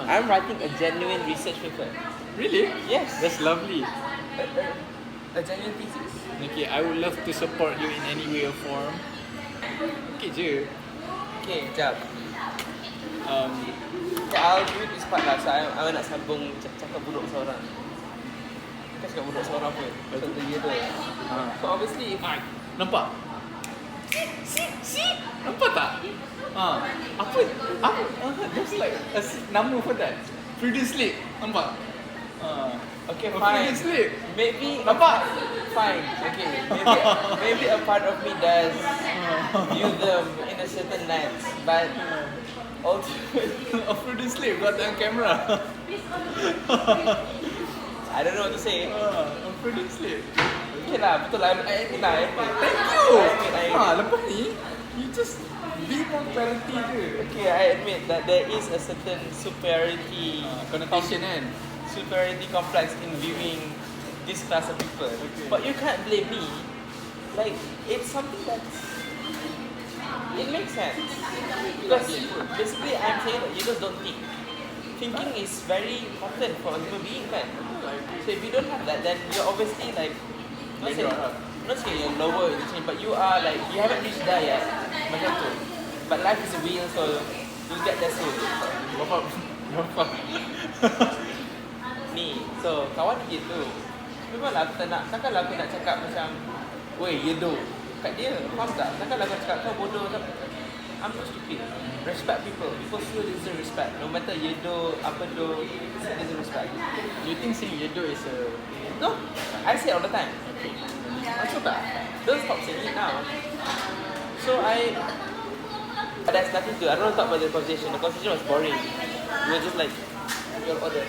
I'm writing a genuine research paper. Really? Yes. That's lovely. A genuine thesis. Okay, I would love to support you in any way or form. Okay je. Okay, jap. Um, Okay, I'll do this part lah. So, I nak sambung cakap buruk seorang. Bukan cakap buruk seorang pun. So, the Ye Dohh. So, obviously, if nampak? Nampak tak? Apa? There's like a nama for that. Freedom slip. Nampak? okay, Freedom fine. slip. Maybe Nampak? Fine. Okay. Maybe a part of me does view them in a certain lens, but ultimately, A freedom slip got on camera. I don't know what to say. A freedom slip. Okay lah, betul lah. I admit lah. Thank you. I admit. Lepas ni, you just be more clarity je. Okay, I admit that there is a certain superiority Connotation kan? superiority complex in viewing this class of people. Okay. But you can't blame me. Like, it's something that's... It makes sense. Because basically I'm saying that you just don't think. Thinking is very important for a human being, kan? So if you don't have that, then you're obviously like... Not saying you're lower in the chain, but you are like... You haven't reached there yet. Macam tu. But life is a wheel, so you'll get there soon. Berapa? Ni, so kawan gitu. Memanglah aku takkanlah aku nak cakap macam, "Weh, Ye Dohh." Kat dia, faham tak? Takkanlah aku cakap kau bodoh. I'm not stupid. Respect people. People still deserve respect. No matter Ye Dohh, apa Dohh, still deserve respect. You think saying Ye Dohh is a... No, I say it all the time. Maksud tak? Don't stop saying it now. So but that's nothing to. I don't want to talk about the conversation. The conversation was boring. We were just like, your order.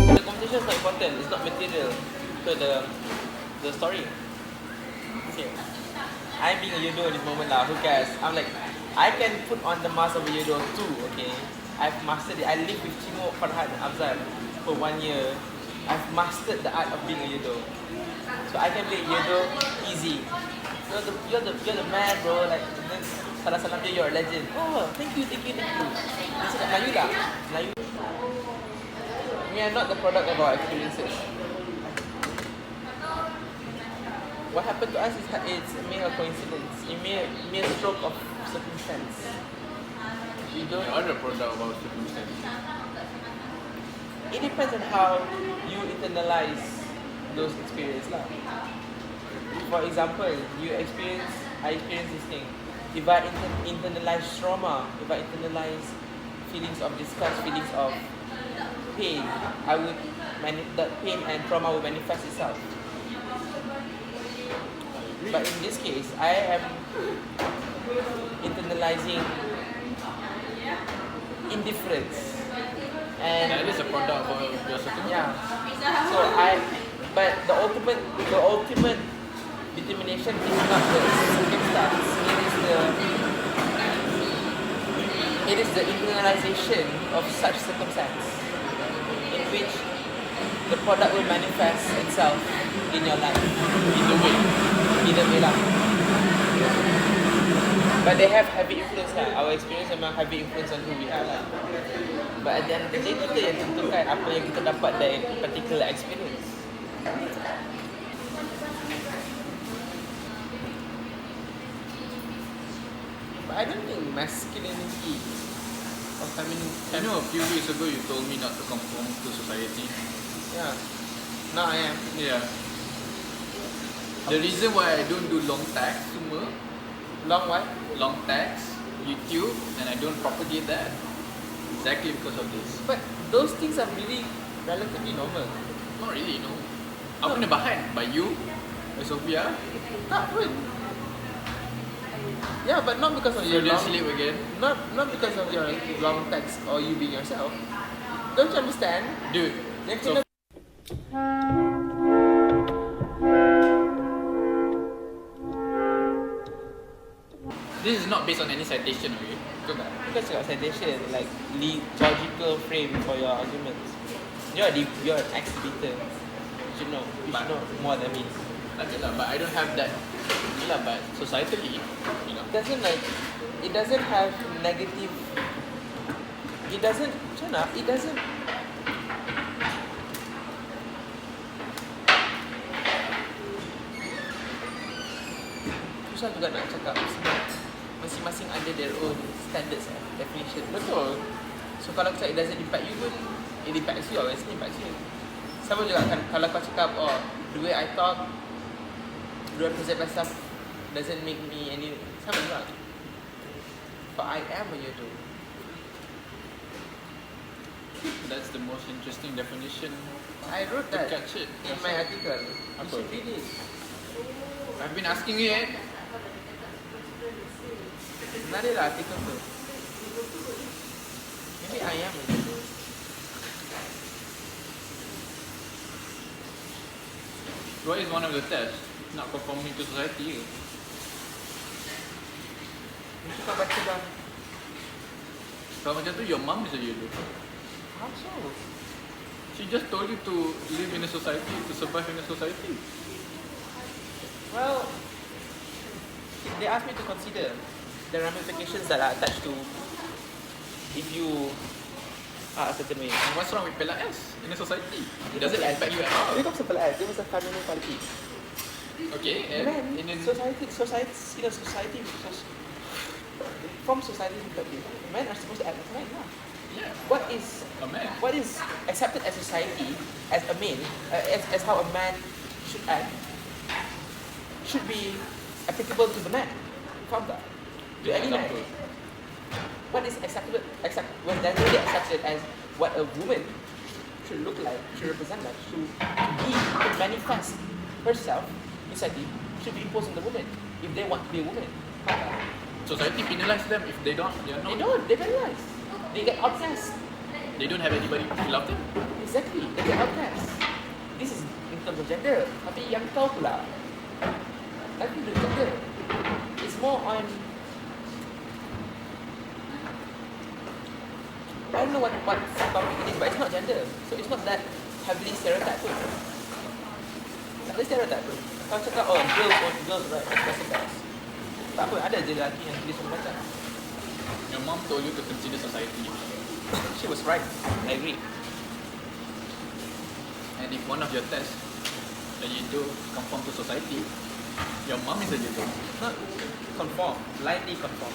The conversation is not important. It's not material to the story. Okay. I'm being a Ye Dohh in this moment lah. Who cares? I'm like, I can put on the mask of a Ye Dohh too. Okay. I've mastered it. I lived with Cimo, Farhan, and Afzal for 1 year. I've mastered the art of being a Ye Dohh. So I can play Ye Dohh easy. You're the man, bro. Like, salam dia, you're a legend. Oh, thank you. Dia cakap Melayu lah. Melayu. We are not the product of our experiences. What happened to us is it's a mere coincidence, a mere stroke of circumstance. We don't. You are the product of our circumstance. It depends on how you internalize those experiences lah. For example, I experience this thing. If I internalize trauma, if I internalize feelings of disgust, feelings of pain, that pain and trauma will manifest itself. But in this case, I am internalizing indifference. And That is a product of your circumstance. yeah. So but the ultimate determination is not the circumstance. It is the internalization of such circumstance in which the product will manifest itself in your life. Either way lah. But they have heavy influence lah. Our experience memang heavy influence on who we are lah. But at the end of the day, kita yang tentukan apa yang kita dapat dari particular experience. But I don't think masculinity or femininity... You know, a few weeks ago you told me not to conform to society. Yeah. Now I am. Yeah. The reason why I don't do long tags semua, Long what? long tags, YouTube, and I don't propagate that, exactly because of this. But those things are really relatively normal. Not really, no. Aku kena bahan by you, by Sophia. Tak pun. Yeah, but not because of your Freedom long... slip again. Not because of your long text or you being yourself. Don't you understand? Dude, Yang so kena... this is not based on any citation, okay? Betul tak? Bukan cakap citation, like logical frame for your arguments. You're an ex-debater. should know. You But- should know more than me. Okay lah, but I don't have that. Yeah, but societally, you know. It doesn't have negative. It doesn't. Macam mana? It doesn't. Susah juga nak cakap sebab masing-masing ada their own standards definition. Betul. So kalau aku cakap it doesn't impact you pun, it impacts you, obviously impacts you. Sama juga kan kalau kau cakap, oh, the way I talk, the way I present myself doesn't make me any, sama juga. But I am a you do. That's the most interesting definition. I wrote To that catch it. in my article. You Apa? should read it. I've been asking you eh. Sebenarnya lah artikel tu. Maybe I am a you do. What is one of the tests? Not conforming to society ke? Mesti kau baca dah. Kalau macam tu, your mum is a you. How so? She just told you to live in a society, to survive in a society. Well, they asked me to consider the ramifications that are attached to if you are a certain way. And what's wrong with Pela S in a society? It doesn't Because impact you at all. Because of it was a feminine quality. Okay, and Men, society, in a society, from society's perspective, men are supposed to act like men. Lah. yeah, What is a man. what is accepted as society as a man, as how a man should act, should be applicable to the man. Faham tak? To any man. What is acceptable, when they're really accepted as what a woman should look like, should represent like, should be, to manifest herself in society, should be imposed on the woman if they want to be a woman. Faham tak? Society penalize them if they don't. They are They not. don't, they penalize. They get outcast. They don't have anybody to love them. Exactly, they get outcast. This is in terms of gender. Tapi yang kau pula, nothing to do with gender. It's more on, I don't know what topic it is, but it's not gender. So it's not that heavily stereotyped pun. Tak ada stereotype pun. Kalau cakap, oh, girls right, expressive sex. Tak apa, ada je lelaki yang tulis macam. Your mom told you to consider society. She was right, I agree. And if one of your tests that you do conform to society, your mom is a you. Not conform, blindly conform.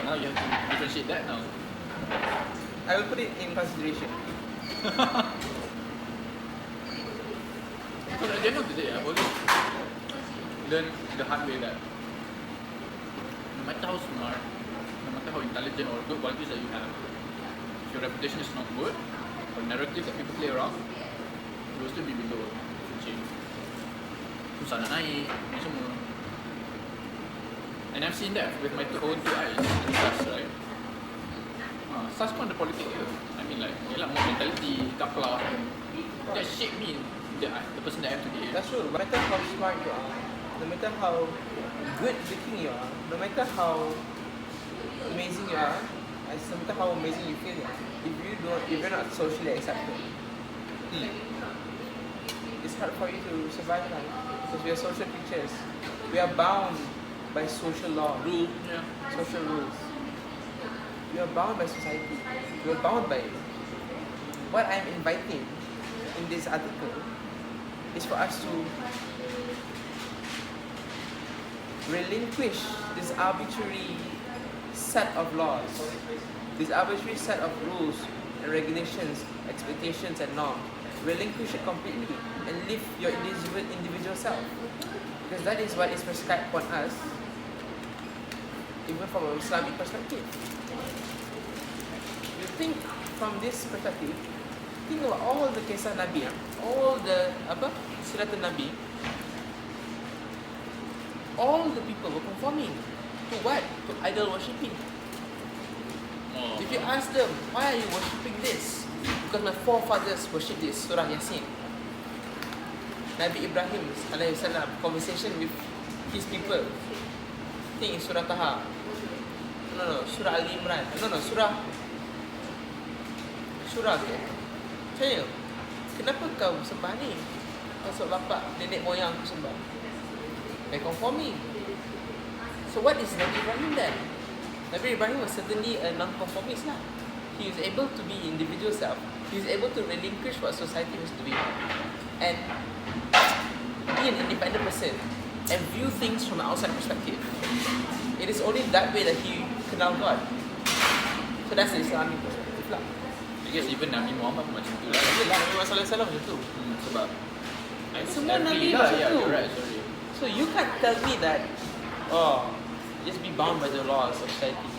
Now you have to differentiate that now. I will put it in consideration. Because at the end of the day, I've always learned the hard way that no matter how smart, no matter how intelligent or good qualities that you have, if your reputation is not good, or narrative that people play around, you will still be below food chain. Susah nak naik, ni semua. And I've seen that with my own two eyes in SAS, right? SAS pun ada politik dia. I mean like, yelah more mentality, taklah. That shaped me, the person that I am today. That's true. No matter how smart you are, no matter how good looking you are, no matter how amazing you are, no matter how amazing you feel, if you're not socially accepted, it's hard for you to survive life because we are social creatures. We are bound by social law, Yeah. social rules. We are bound by society. We are bound by it. What I'm inviting in this article is for us to relinquish this arbitrary set of laws, this arbitrary set of rules and regulations, expectations and norms. Relinquish it completely and live your individual self. Because that is what is prescribed upon us, even from an Islamic perspective. You think from this perspective, think about all the kisah Nabi, all the siratul Nabi, all the people were conforming to what? To idol worshipping. If you ask them, why are you worshipping this? Because my forefathers worship this, Surah Yasin. Nabi Ibrahim alaihissalam, conversation with his people. Think in Surah Taha. No, Surah Ali Imran. No, Surah okay. Macam mana? kenapa kau sembah ni? Maksud bapak, nenek moyang aku sembah. They conforming. So what is Nabi Ibrahim then? Nabi Ibrahim was certainly a non-conformist lah. He was able to be individual self. He was able to relinquish what society was doing and be an independent person and view things from an outside perspective. It is only that way that he kenal God. So that's the Islamic perspective lah. Because even Nabi Muhammad pun macam tu lah. Yelah, Nabi Muhammad SAW macam tu. Sebab Semua Nabi lah, macam tu. you're right, sorry. So you can't tell me that, oh, just be bound by the laws of society.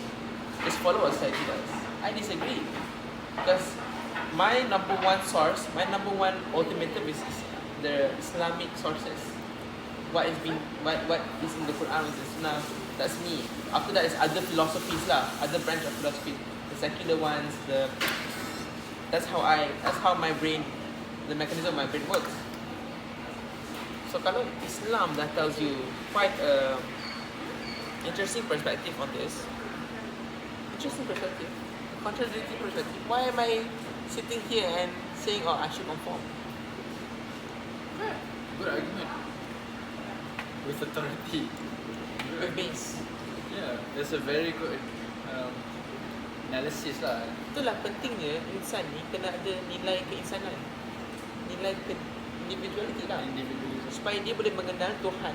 Just follow what society does. I disagree. Because my number one source, my number one ultimatum is the Islamic sources. What is in the Quran, is the Sunnah, that's me. After that is other philosophies lah, other branch of philosophy. The secular ones, that's how my brain, the mechanism of my brain works. So kalau Islam that tells you quite a interesting perspective on this, contradictory perspective, why am I sitting here and saying, oh, I should conform? Yeah, good argument. With authority. With base. Yeah, that's a very good analysis lah. Itulah pentingnya insan ni kena ada nilai keinsanan, nilai individuality lah, supaya dia boleh mengenal Tuhan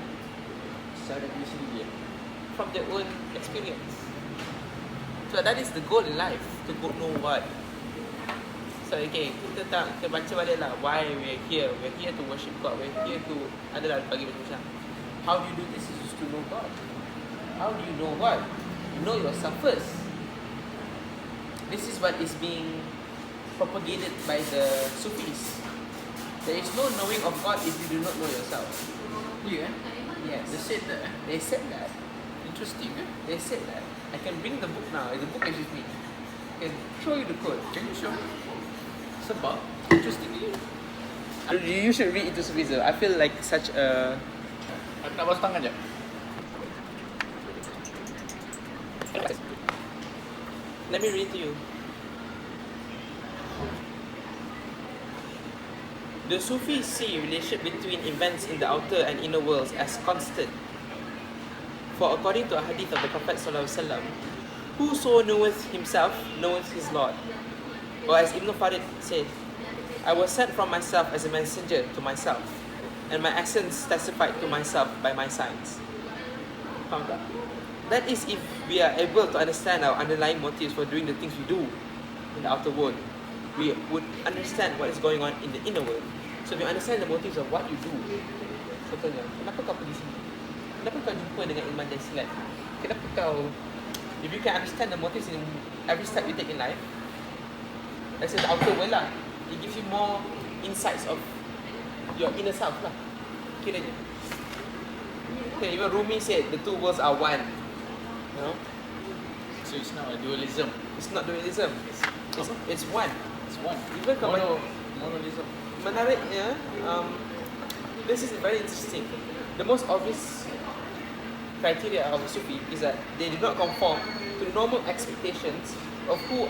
Secara diri sendiri. from their own experience. So that is the goal in life, to go know what. So okay, kita baca balik lah why we're here. We're here to worship God. We're here to adalah bagi macam how do you do this is to know God. How do you know God? You know yourself first. This is what is being propagated by the Sufis. There is no knowing of God if you do not know yourself. Yeah. Yes. They said that. Interesting. They said that. I can bring the book now. The book is with me. I can show you the quote. Can you show? Sebab interesting ni. You should read into Sufism. I feel like such a. Aku nak basuh tangan je. Let me read to you. The Sufis see relationship between events in the outer and inner worlds as constant. For according to a hadith of the Prophet ﷺ, whoso knoweth himself knoweth his Lord. Or as Ibn Farid said, I was sent from myself as a messenger to myself, and my essence testified to myself by my signs. Faham tak? That is if we are able to understand our underlying motives for doing the things we do in the outer world, we would understand what is going on in the inner world. So if you understand the motives of what you do, contohnya, kenapa kau pergi sini? Kenapa kau jumpa dengan Ilman dan Silat? Kenapa kau, if you can understand the motives in every step you take in life, let's say the outer world lah, it gives you more insights of your inner self lah, kiranya. Okay, even Rumi said the two worlds are one. You know? So it's not a dualism. It's not dualism. It's one. It's one. Even kalau Monolism. menariknya, this is very interesting. The most obvious criteria of Sufi is that they do not conform to normal expectations of who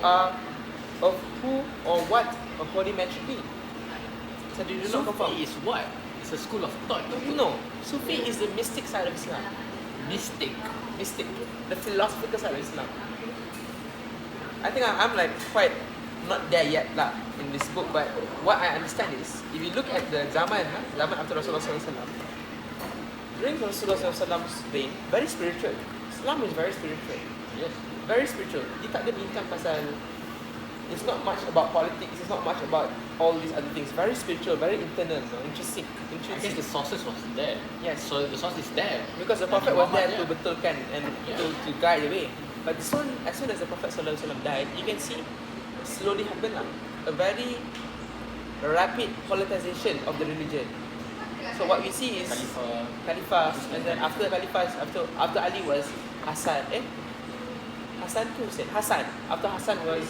or what a holy man should be. So they do not conform. Sufi is what? It's a school of thought. No, Sufi is the mystic side of Islam. Mystic. The philosophical side of Islam. I think I'm like quite not there yet lah in this book, but what I understand is if you look at the zaman after Rasulullah SAW, during Rasulullah SAW's reign, very spiritual. Islam is very spiritual. Yes. Very spiritual. Dia tak ada bincang pasal, it's not much about politics, it's not much about all these other things. Very spiritual, very internal, intrinsic. I guess the sources was there. Yes. So the source is there. Because the Prophet was there to Yeah. betulkan and to guide the way. But as soon as the Prophet ﷺ died, you can see slowly happen lah. A very rapid politicization of the religion. So what we see is Khalifah, and then after Khalifah, after Ali was Hassan. Hassan tu said Hassan. After Hassan was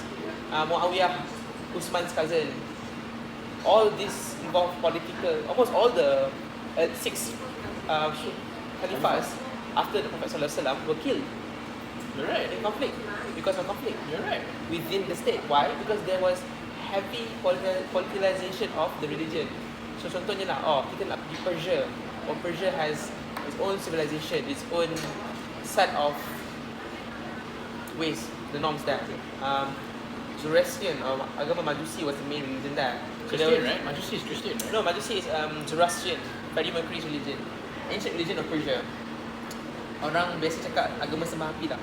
Muawiyah, Usman's cousin. All this involved political. Almost all the 6 Khalifahs after the Prophet ﷺ were killed. You're right. In conflict, because of conflict You're right. within the state. Why? Because there was heavy politicization of the religion. So contohnya lah, kita nak pergi Persia, or Persia has its own civilization, its own set of ways, the norms there. Zoroastrian or agama Majusi was the main religion there. So Christian, right? Majusi is Christian, right? No, Majusi is Zoroastrian, Freddie Mercury's religion, ancient religion of Persia. Orang biasa cakap agama sembah api lah.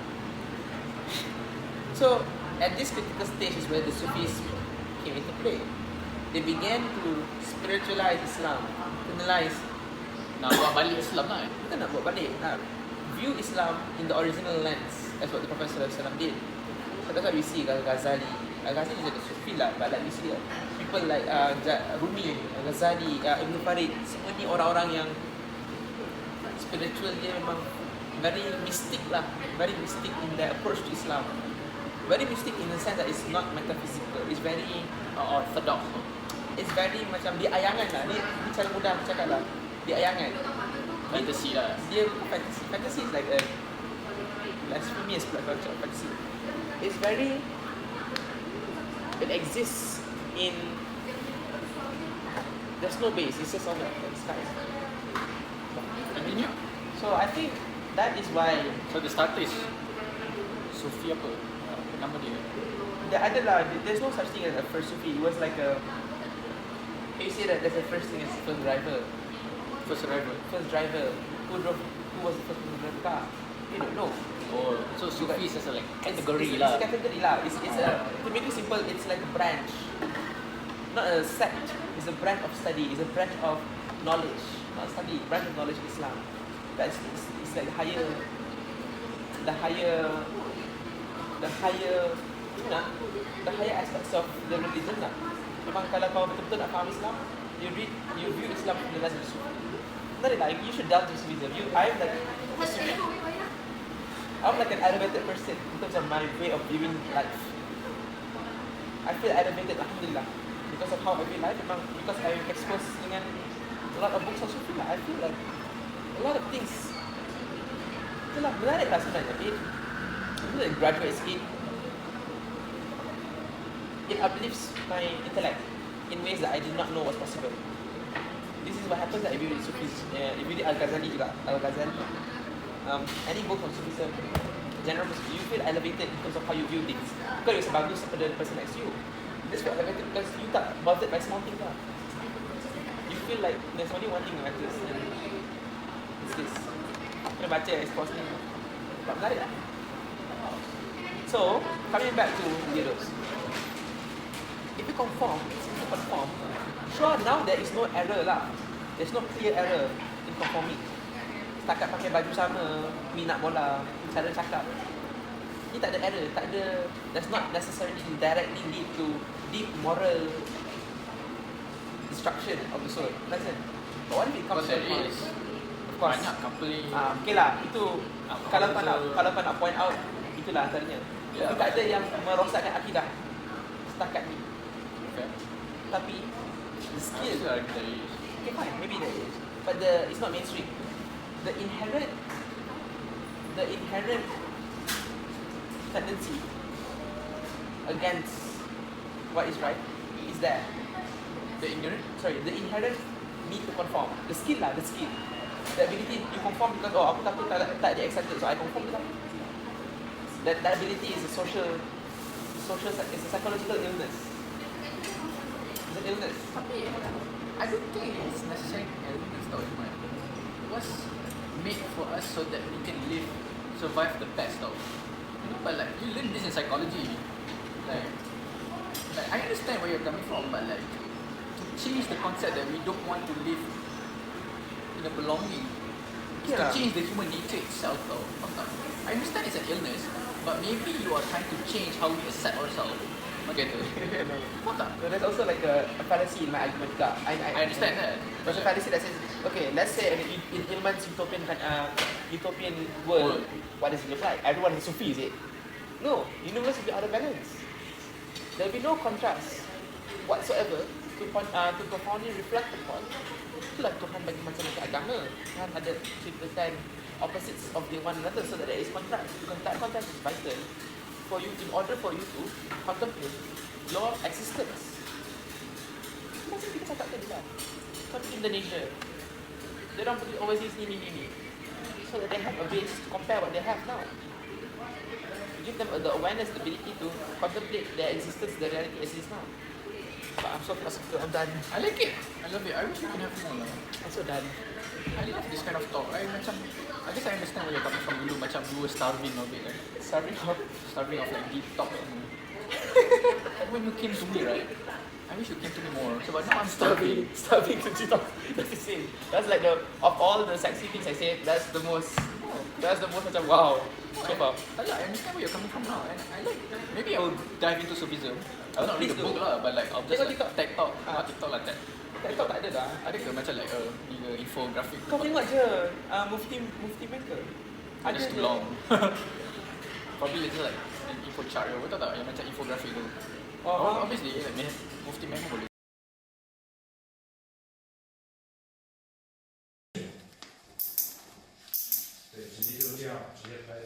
So at this critical stage is where the Sufis came into play. They began to spiritualize Islam, internalize. Nak buat balik Islam lah. Kita nak buat balik, nak view Islam in the original lens, as what the Prophet ﷺ did. So that's why we see Al-Ghazali. Al-Ghazali is a Sufi lah, but like we see people like Rumi, Al-Ghazali, Ibn Farid. Semua ni orang-orang yang spiritual, dia memang very mystic lah, very mystic in their approach to Islam. Very mystic in the sense that it's not metaphysical. It's very orthodox. It's very macam dia ayangan lah. Ni cara mudah aku cakap lah. Dia ayangan. Fantasy lah. Dia fantasy. Fantasy is like a blasphemous culture. Fantasy. It's very. It exists in. There's no base. It's just all the skies. Continue. So I think that is why. So the starter is Sufi apa? Nama dia. There's no such thing as a first Sufi. It was like a. You say that there's a first thing as first driver. First arrival. First driver. Who was the first to drive the car? You don't know. Oh, so Sufi is as a like category it's lah. It's a category lah. To make it simple, it's like a branch. Not a sect. It's a branch of study. It's a branch of knowledge. Not study. Branch of knowledge of Islam. It's like the higher aspects of the religion lah. Memang kalau kau betul-betul nak faham Islam, you view Islam from the lens of Sufi. Not like you should delve into Sufism. I'm like an elevated person in terms of my way of viewing life. I feel elevated, alhamdulillah, because of how I view life. Memang because I'm exposed dengan a lot of books of Sufi lah. I feel like a lot of things. Itulah menarik lah sebenarnya. It graduates it uplifts my intellect in ways that I did not know was possible. This is what happens that if you read Sufis, if you read Al-Ghazali juga, any book from Sufism, general, you feel elevated in terms of how you view things. Bukan you sebagus daripada the person next to you. You just feel elevated because you tak bothered by small things lah. You feel like there's only one thing that matters, and it's this. Kena baca expose ni. Menarik lah. So, coming back to Ye Dohh. If you conform, sure now there is no error lah. There's no clear error in conforming. Setakat pakai baju sama, minat bola, cara cakap. Ni tak ada error, does not necessarily directly lead to deep moral destruction of the soul. Understand? But what if it comes to of course. Banyak coupling. Okay lah, itu kalau kau nak point out, itulah antaranya. Yeah. Tak ada yang merosakkan akidah setakat ni. Okay. Tapi the skill, okay fine, maybe there is, but it's not mainstream. The inherent tendency against what is right is there. The inherent need to conform. The skill, the ability you conform because aku takut tak dia accepted, so I conform lah. That ability is a it's a psychological illness. It's an illness. I don't think it's necessarily an illness though, it was made for us so that we can survive the test though. But like, you learn this in psychology. Like I understand where you're coming from, but like, to change the concept that we don't want to live in a belonging, to change the human nature itself though. I understand it's an illness, but maybe you are trying to change how we accept ourselves. Okay, There's also like a fallacy in my argument. I understand that. There's a fallacy that says, okay, let's say in Aiman's utopian world, what does it look like? Everyone is Sufi, is it? No, universe will be out of balance. There will be no contrast whatsoever to profoundly reflect upon. Itulah Tuhan bagi macam-macam agama. Tuhan ada ciptakan opposites of the one another so that there is contrast. Because that contrast is vital in order for you to contemplate your existence. Kita cakap tadi lah. Kau pergi Indonesia. Dia orang pergi overseas ni. So that they have a base to compare what they have now. You give them the awareness, the ability to contemplate their existence, the reality as it is now. But I'm so philosophical, I'm done. I like it. I love it. I wish we can have more lah. I'm so done. I love this kind of talk. I guess I understand where you're coming from dulu. Macam you were starving of it, right? Starving Starving of like deep talk. When you came to me, right? I wish you came to me more. So, but now I'm starving. Starving to talk. That's the same. That's like of all the sexy things I said, that's the most macam wow. So far. I understand where you're coming from now. And I like, maybe I will dive into Sufism. I will not read the book lah, but like I'll just like tech talk. TikTok lah, tech. TikTok tak ada dah. Ada ke macam like infographic? Kau tengok je Mufti Mecca. It's too long. Probably little like an info chart. Kau tahu tak yang macam infographic tu? Obviously like Mufti Mecca boleh.对，直接就这样直接拍。